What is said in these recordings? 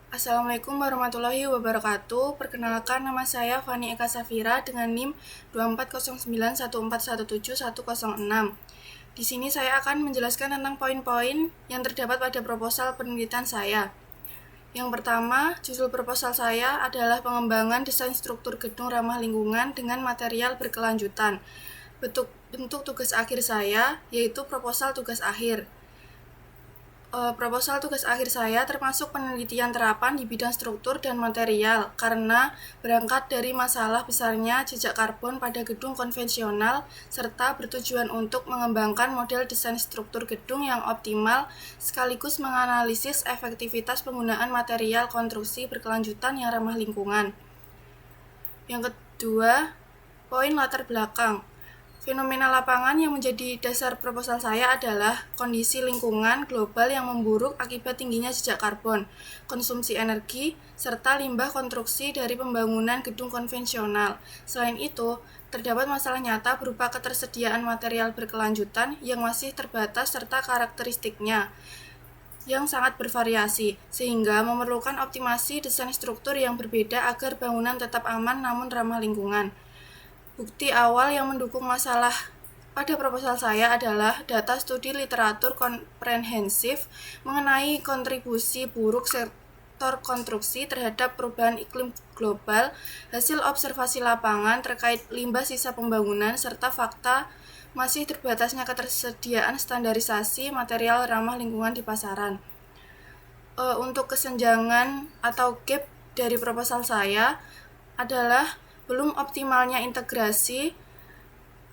Assalamualaikum warahmatullahi wabarakatuh. Perkenalkan, nama saya Fani Eka Safira dengan NIM 240914171006. Di sini saya akan menjelaskan tentang poin-poin yang terdapat pada proposal penelitian saya. Yang pertama, judul proposal saya adalah pengembangan desain struktur gedung ramah lingkungan dengan material berkelanjutan. Bentuk tugas akhir saya yaitu proposal tugas akhir. Proposal tugas akhir saya termasuk penelitian terapan di bidang struktur dan material karena berangkat dari masalah besarnya jejak karbon pada gedung konvensional serta bertujuan untuk mengembangkan model desain struktur gedung yang optimal sekaligus menganalisis efektivitas penggunaan material konstruksi berkelanjutan yang ramah lingkungan. Yang kedua, poin latar belakang. Fenomena lapangan yang menjadi dasar proposal saya adalah kondisi lingkungan global yang memburuk akibat tingginya jejak karbon, konsumsi energi, serta limbah konstruksi dari pembangunan gedung konvensional. Selain itu, terdapat masalah nyata berupa ketersediaan material berkelanjutan yang masih terbatas serta karakteristiknya yang sangat bervariasi, sehingga memerlukan optimasi desain struktur yang berbeda agar bangunan tetap aman namun ramah lingkungan. Bukti awal yang mendukung masalah pada proposal saya adalah data studi literatur komprehensif mengenai kontribusi buruk sektor konstruksi terhadap perubahan iklim global, hasil observasi lapangan terkait limbah sisa pembangunan, serta fakta masih terbatasnya ketersediaan standarisasi material ramah lingkungan di pasaran. Untuk kesenjangan atau gap dari proposal saya adalah belum optimalnya integrasi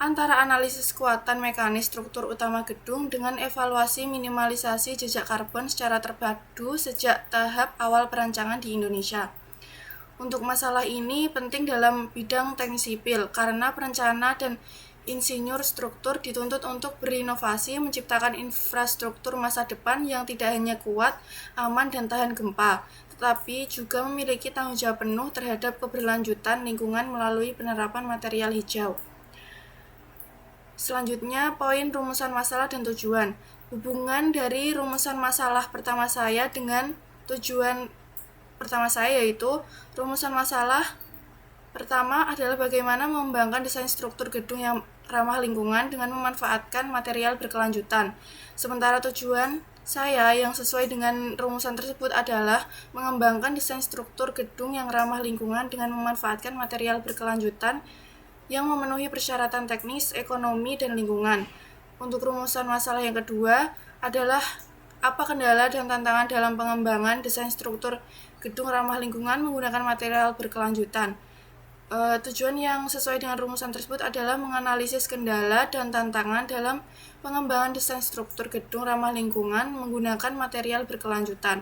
antara analisis kekuatan mekanis struktur utama gedung dengan evaluasi minimalisasi jejak karbon secara terpadu sejak tahap awal perancangan di Indonesia. Untuk masalah ini penting dalam bidang teknik sipil karena perencana dan insinyur struktur dituntut untuk berinovasi menciptakan infrastruktur masa depan yang tidak hanya kuat, aman, dan tahan gempa, tetapi juga memiliki tanggung jawab penuh terhadap keberlanjutan lingkungan melalui penerapan material hijau. Selanjutnya, poin rumusan masalah dan tujuan. Hubungan dari rumusan masalah pertama saya dengan tujuan pertama saya yaitu rumusan masalah pertama adalah bagaimana mengembangkan desain struktur gedung yang ramah lingkungan dengan memanfaatkan material berkelanjutan. Sementara tujuan saya yang sesuai dengan rumusan tersebut adalah mengembangkan desain struktur gedung yang ramah lingkungan dengan memanfaatkan material berkelanjutan yang memenuhi persyaratan teknis, ekonomi, dan lingkungan. Untuk rumusan masalah yang kedua adalah apa kendala dan tantangan dalam pengembangan desain struktur gedung ramah lingkungan menggunakan material berkelanjutan. Tujuan yang sesuai dengan rumusan tersebut adalah menganalisis kendala dan tantangan dalam pengembangan desain struktur gedung ramah lingkungan menggunakan material berkelanjutan.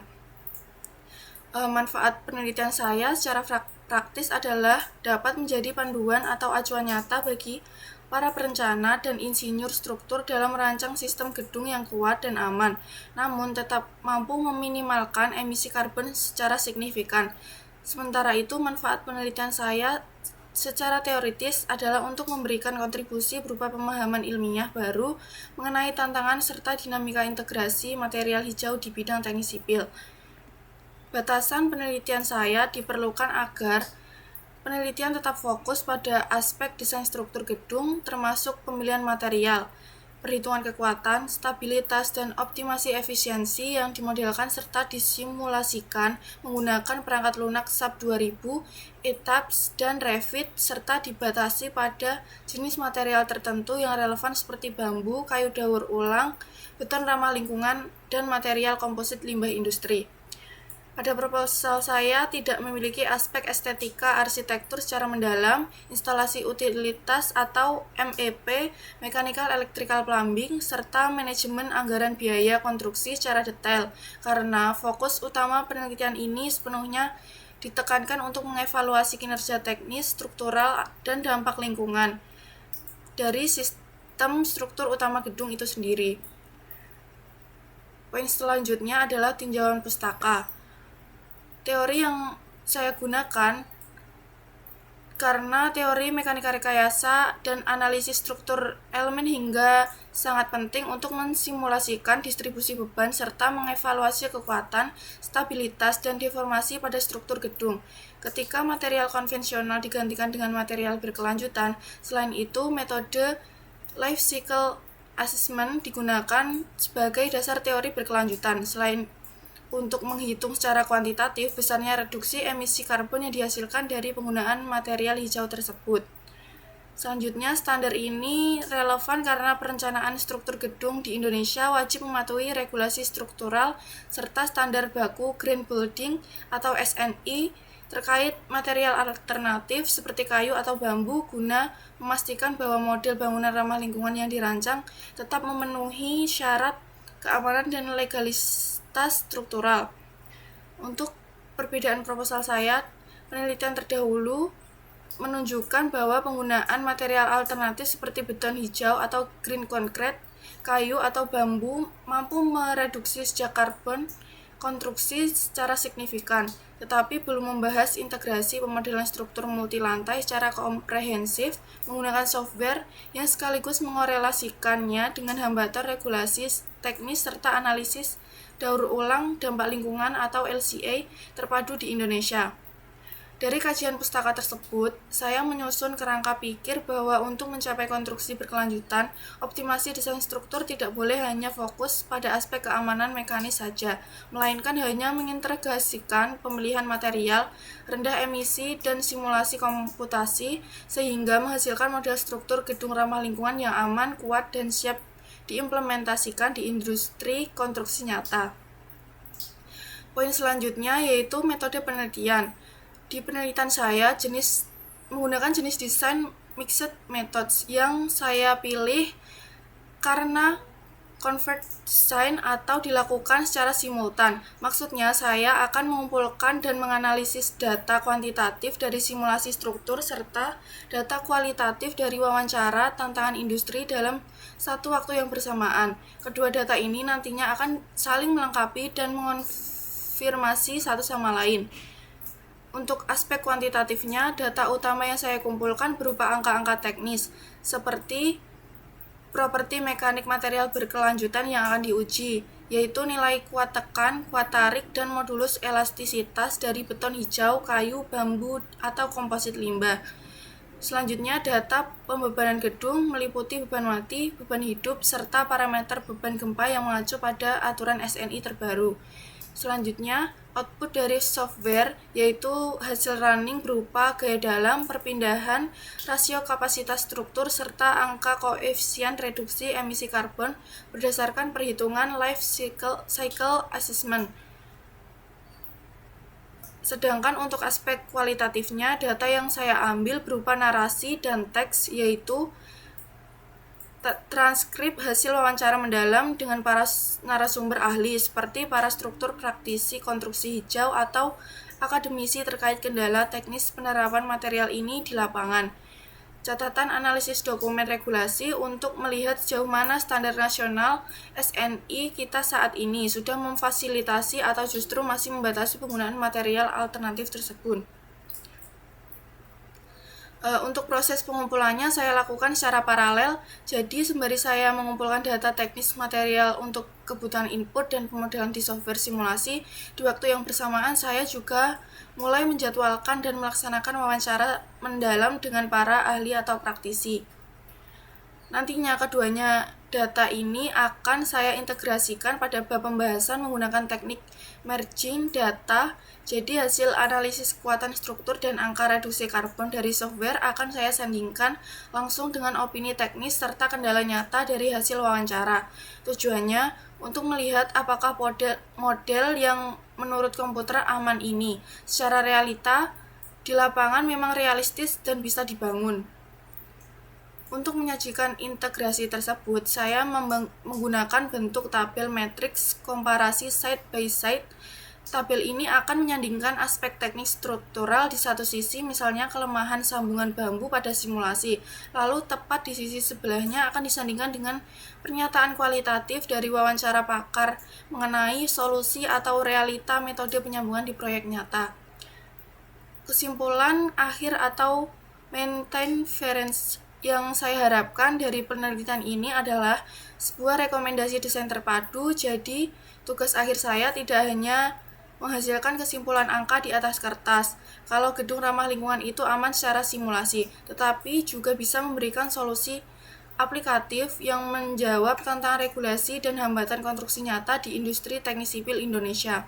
Manfaat penelitian saya secara praktis adalah dapat menjadi panduan atau acuan nyata bagi para perencana dan insinyur struktur dalam merancang sistem gedung yang kuat dan aman, namun tetap mampu meminimalkan emisi karbon secara signifikan. Sementara itu, manfaat penelitian saya secara teoritis adalah untuk memberikan kontribusi berupa pemahaman ilmiah baru mengenai tantangan serta dinamika integrasi material hijau di bidang teknik sipil. Batasan penelitian saya diperlukan agar penelitian tetap fokus pada aspek desain struktur gedung termasuk pemilihan material, perhitungan kekuatan, stabilitas, dan optimasi efisiensi yang dimodelkan serta disimulasikan menggunakan perangkat lunak SAP 2000, ETABS, dan Revit, serta dibatasi pada jenis material tertentu yang relevan seperti bambu, kayu daur ulang, beton ramah lingkungan, dan material komposit limbah industri. Pada proposal saya tidak memiliki aspek estetika arsitektur secara mendalam, instalasi utilitas atau MEP, mechanical electrical plumbing, serta manajemen anggaran biaya konstruksi secara detail, karena fokus utama penelitian ini sepenuhnya ditekankan untuk mengevaluasi kinerja teknis, struktural, dan dampak lingkungan dari sistem struktur utama gedung itu sendiri. Poin selanjutnya adalah tinjauan pustaka. Teori yang saya gunakan karena teori mekanika rekayasa dan analisis struktur elemen hingga sangat penting untuk mensimulasikan distribusi beban serta mengevaluasi kekuatan, stabilitas, dan deformasi pada struktur gedung. Ketika material konvensional digantikan dengan material berkelanjutan, selain itu metode life cycle assessment digunakan sebagai dasar teori berkelanjutan. Selain untuk menghitung secara kuantitatif besarnya reduksi emisi karbon yang dihasilkan dari penggunaan material hijau tersebut. Selanjutnya, standar ini relevan karena perencanaan struktur gedung di Indonesia wajib mematuhi regulasi struktural serta standar baku Green Building atau SNI terkait material alternatif seperti kayu atau bambu guna memastikan bahwa model bangunan ramah lingkungan yang dirancang tetap memenuhi syarat keamanan dan legalitas struktural. Untuk perbedaan proposal saya, penelitian terdahulu menunjukkan bahwa penggunaan material alternatif seperti beton hijau atau green concrete, kayu atau bambu mampu mereduksi jejak karbon konstruksi secara signifikan, tetapi belum membahas integrasi pemodelan struktur multilantai secara komprehensif menggunakan software yang sekaligus mengorelasikannya dengan hambatan regulasi teknis serta analisis daur ulang dampak lingkungan atau LCA terpadu di Indonesia. Dari kajian pustaka tersebut, saya menyusun kerangka pikir bahwa untuk mencapai konstruksi berkelanjutan, optimasi desain struktur tidak boleh hanya fokus pada aspek keamanan mekanis saja, melainkan hanya mengintegrasikan pemilihan material, rendah emisi, dan simulasi komputasi, sehingga menghasilkan model struktur gedung ramah lingkungan yang aman, kuat, dan siap diimplementasikan di industri konstruksi nyata. Poin selanjutnya yaitu metode penelitian. Di penelitian saya, menggunakan jenis desain mixed methods yang saya pilih karena convert design atau dilakukan secara simultan. Maksudnya, saya akan mengumpulkan dan menganalisis data kuantitatif dari simulasi struktur serta data kualitatif dari wawancara tantangan industri dalam satu waktu yang bersamaan. Kedua data ini nantinya akan saling melengkapi dan mengonfirmasi satu sama lain. Untuk aspek kuantitatifnya, data utama yang saya kumpulkan berupa angka-angka teknis, seperti properti mekanik material berkelanjutan yang akan diuji, yaitu nilai kuat tekan, kuat tarik, dan modulus elastisitas dari beton hijau, kayu, bambu, atau komposit limbah. Selanjutnya, data pembebanan gedung meliputi beban mati, beban hidup, serta parameter beban gempa yang mengacu pada aturan SNI terbaru. Selanjutnya, output dari software yaitu hasil running berupa gaya dalam, perpindahan, rasio kapasitas struktur, serta angka koefisien reduksi emisi karbon berdasarkan perhitungan life cycle assessment. Sedangkan untuk aspek kualitatifnya, data yang saya ambil berupa narasi dan teks yaitu transkrip hasil wawancara mendalam dengan para narasumber ahli seperti para struktur praktisi konstruksi hijau atau akademisi terkait kendala teknis penerapan material ini di lapangan. Catatan analisis dokumen regulasi untuk melihat sejauh mana standar nasional SNI kita saat ini sudah memfasilitasi atau justru masih membatasi penggunaan material alternatif tersebut. Untuk proses pengumpulannya saya lakukan secara paralel, jadi sembari saya mengumpulkan data teknis material untuk kebutuhan input dan pemodelan di software simulasi, di waktu yang bersamaan saya juga mulai menjadwalkan dan melaksanakan wawancara mendalam dengan para ahli atau praktisi. Nantinya keduanya data ini akan saya integrasikan pada bab pembahasan menggunakan teknik merging data. Jadi hasil analisis kekuatan struktur dan angka reduksi karbon dari software akan saya sandingkan langsung dengan opini teknis serta kendala nyata dari hasil wawancara. Tujuannya untuk melihat apakah model yang menurut komputer aman ini secara realita di lapangan memang realistis dan bisa dibangun. Untuk menyajikan integrasi tersebut, saya menggunakan bentuk tabel matriks komparasi side by side. Tabel ini akan menyandingkan aspek teknis struktural di satu sisi, misalnya kelemahan sambungan bambu pada simulasi, lalu tepat di sisi sebelahnya akan disandingkan dengan pernyataan kualitatif dari wawancara pakar mengenai solusi atau realita metode penyambungan di proyek nyata. Kesimpulan akhir atau maintenance. Yang saya harapkan dari penelitian ini adalah sebuah rekomendasi desain terpadu. Jadi, tugas akhir saya tidak hanya menghasilkan kesimpulan angka di atas kertas kalau gedung ramah lingkungan itu aman secara simulasi, tetapi juga bisa memberikan solusi aplikatif yang menjawab tantangan regulasi dan hambatan konstruksi nyata di industri teknik sipil Indonesia.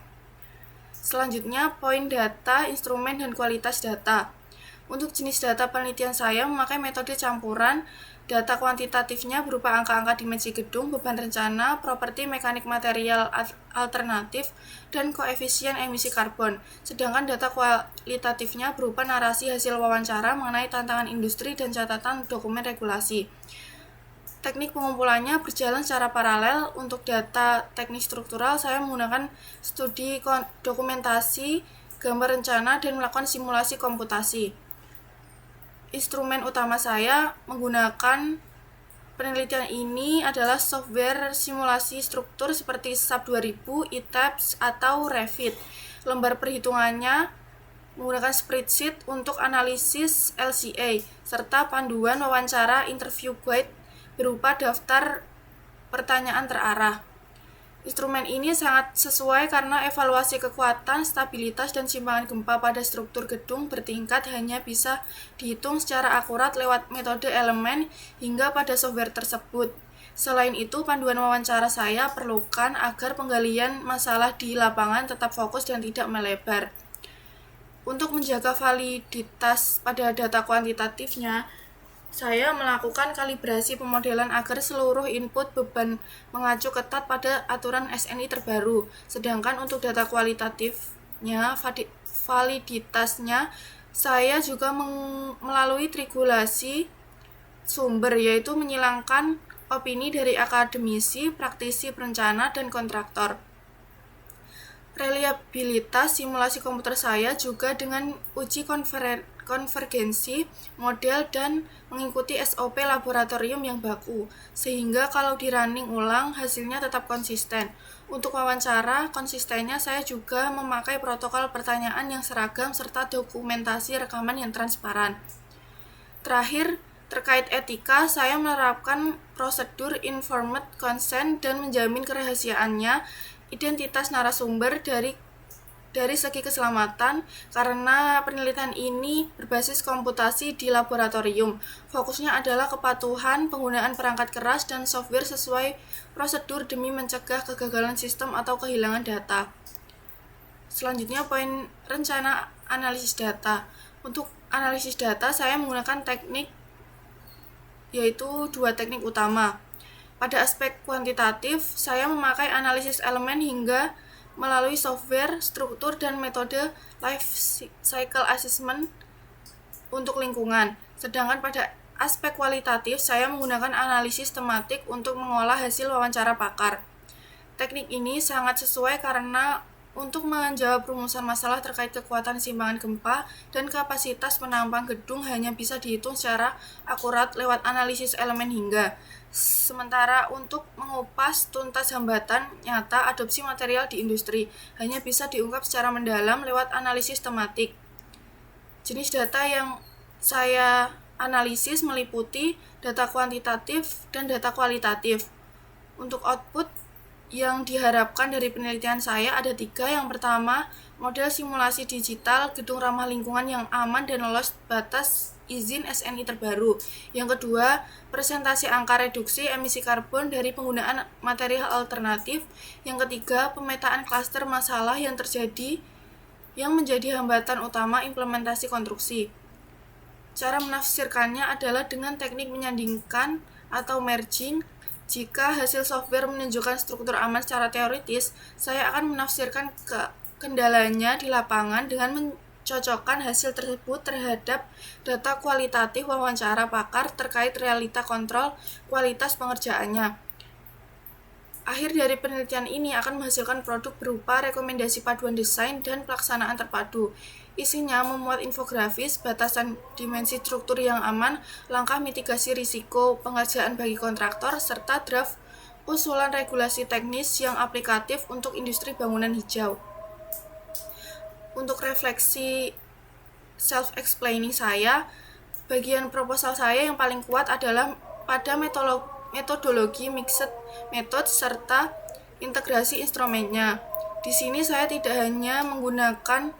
Selanjutnya, poin data, instrumen, dan kualitas data. Untuk jenis data penelitian saya memakai metode campuran. Data kuantitatifnya berupa angka-angka dimensi gedung, beban rencana, properti mekanik material alternatif, dan koefisien emisi karbon. Sedangkan data kualitatifnya berupa narasi hasil wawancara mengenai tantangan industri dan catatan dokumen regulasi. Teknik pengumpulannya berjalan secara paralel. Untuk data teknik struktural, saya menggunakan studi dokumentasi, gambar rencana, dan melakukan simulasi komputasi. Instrumen utama saya menggunakan penelitian ini adalah software simulasi struktur seperti SAP 2000, ETABS, atau Revit. Lembar perhitungannya menggunakan spreadsheet untuk analisis LCA, serta panduan wawancara interview guide berupa daftar pertanyaan terarah. Instrumen ini sangat sesuai karena evaluasi kekuatan, stabilitas, dan simpangan gempa pada struktur gedung bertingkat hanya bisa dihitung secara akurat lewat metode elemen hingga pada software tersebut. Selain itu, panduan wawancara saya perlukan agar penggalian masalah di lapangan tetap fokus dan tidak melebar. Untuk menjaga validitas pada data kuantitatifnya, saya melakukan kalibrasi pemodelan agar seluruh input beban mengacu ketat pada aturan SNI terbaru. Sedangkan untuk data kualitatifnya, validitasnya, saya juga melalui triangulasi sumber, yaitu menyilangkan opini dari akademisi, praktisi, perencana, dan kontraktor. Reliabilitas simulasi komputer saya juga dengan uji konvergensi model dan mengikuti SOP laboratorium yang baku, sehingga kalau di running ulang hasilnya tetap konsisten. Untuk wawancara, konsistennya saya juga memakai protokol pertanyaan yang seragam serta dokumentasi rekaman yang transparan. Terakhir, terkait etika, saya menerapkan prosedur informed consent dan menjamin kerahasiaannya identitas narasumber dari segi keselamatan. Karena penelitian ini berbasis komputasi di laboratorium, fokusnya adalah kepatuhan penggunaan perangkat keras dan software sesuai prosedur demi mencegah kegagalan sistem atau kehilangan data. Selanjutnya, poin rencana analisis data. Untuk analisis data, saya menggunakan yaitu dua teknik utama. Pada aspek kuantitatif, saya memakai analisis elemen hingga melalui software, struktur, dan metode life cycle assessment untuk lingkungan. Sedangkan pada aspek kualitatif, saya menggunakan analisis tematik untuk mengolah hasil wawancara pakar. Teknik ini sangat sesuai karena untuk menjawab rumusan masalah terkait kekuatan simpangan gempa dan kapasitas penampang gedung hanya bisa dihitung secara akurat lewat analisis elemen hingga. Sementara untuk mengupas tuntas hambatan nyata adopsi material di industri hanya bisa diungkap secara mendalam lewat analisis tematik. Jenis data yang saya analisis meliputi data kuantitatif dan data kualitatif. Untuk output yang diharapkan dari penelitian saya ada 3. Yang pertama, model simulasi digital gedung ramah lingkungan yang aman dan lolos batas izin SNI terbaru. Yang kedua, presentasi angka reduksi emisi karbon dari penggunaan material alternatif. Yang ketiga, pemetaan klaster masalah yang menjadi hambatan utama implementasi konstruksi. Cara menafsirkannya adalah dengan teknik menyandingkan atau merging. Jika hasil software menunjukkan struktur aman secara teoritis, saya akan menafsirkan kendalanya di lapangan dengan mencocokkan hasil tersebut terhadap data kualitatif wawancara pakar terkait realita kontrol kualitas pengerjaannya. Akhir dari penelitian ini akan menghasilkan produk berupa rekomendasi paduan desain dan pelaksanaan terpadu. Isinya memuat infografis, batasan dimensi struktur yang aman, langkah mitigasi risiko pengerjaan bagi kontraktor, serta draft usulan regulasi teknis yang aplikatif untuk industri bangunan hijau. Untuk refleksi self-explaining saya, Bagian proposal saya yang paling kuat adalah pada metodologi mixed method serta integrasi instrumennya. Di sini saya tidak hanya menggunakan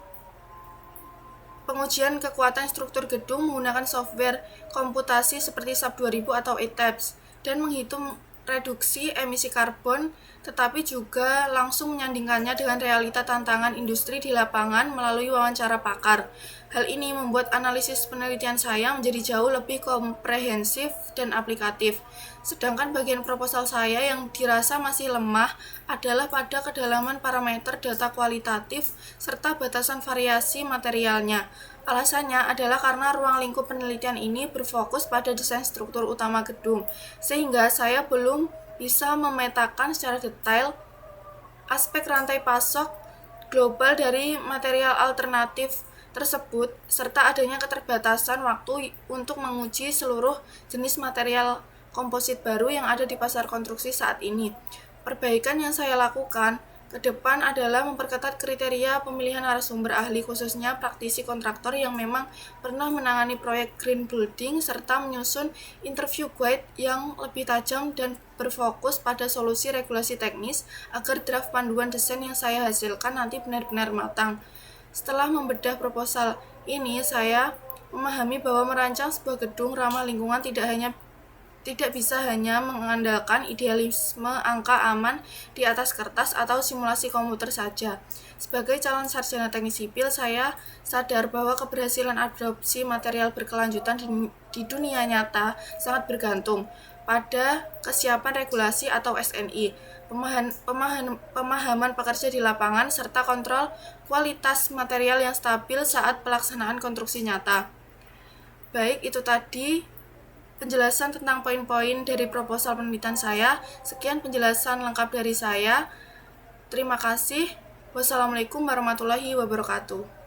pengujian kekuatan struktur gedung menggunakan software komputasi seperti SAP 2000 atau ETABS dan menghitung reduksi emisi karbon, tetapi juga langsung menyandingkannya dengan realita tantangan industri di lapangan melalui wawancara pakar. Hal ini membuat analisis penelitian saya menjadi jauh lebih komprehensif dan aplikatif. Sedangkan bagian proposal saya yang dirasa masih lemah adalah pada kedalaman parameter data kualitatif serta batasan variasi materialnya. Alasannya adalah karena ruang lingkup penelitian ini berfokus pada desain struktur utama gedung, sehingga saya belum bisa memetakan secara detail aspek rantai pasok global dari material alternatif tersebut, serta adanya keterbatasan waktu untuk menguji seluruh jenis material komposit baru yang ada di pasar konstruksi saat ini. Perbaikan yang saya lakukan ke depan adalah memperketat kriteria pemilihan narasumber ahli, khususnya praktisi kontraktor yang memang pernah menangani proyek green building, serta menyusun interview guide yang lebih tajam dan berfokus pada solusi regulasi teknis agar draft panduan desain yang saya hasilkan nanti benar-benar matang. Setelah membedah proposal ini, saya memahami bahwa merancang sebuah gedung ramah lingkungan tidak bisa hanya mengandalkan idealisme angka aman di atas kertas atau simulasi komputer saja. Sebagai calon sarjana teknik sipil, saya sadar bahwa keberhasilan adopsi material berkelanjutan di dunia nyata sangat bergantung pada kesiapan regulasi atau SNI, pemahaman pekerja di lapangan, serta kontrol kualitas material yang stabil saat pelaksanaan konstruksi nyata. Baik, itu tadi penjelasan tentang poin-poin dari proposal penelitian saya. Sekian penjelasan lengkap dari saya. Terima kasih. Wassalamualaikum warahmatullahi wabarakatuh.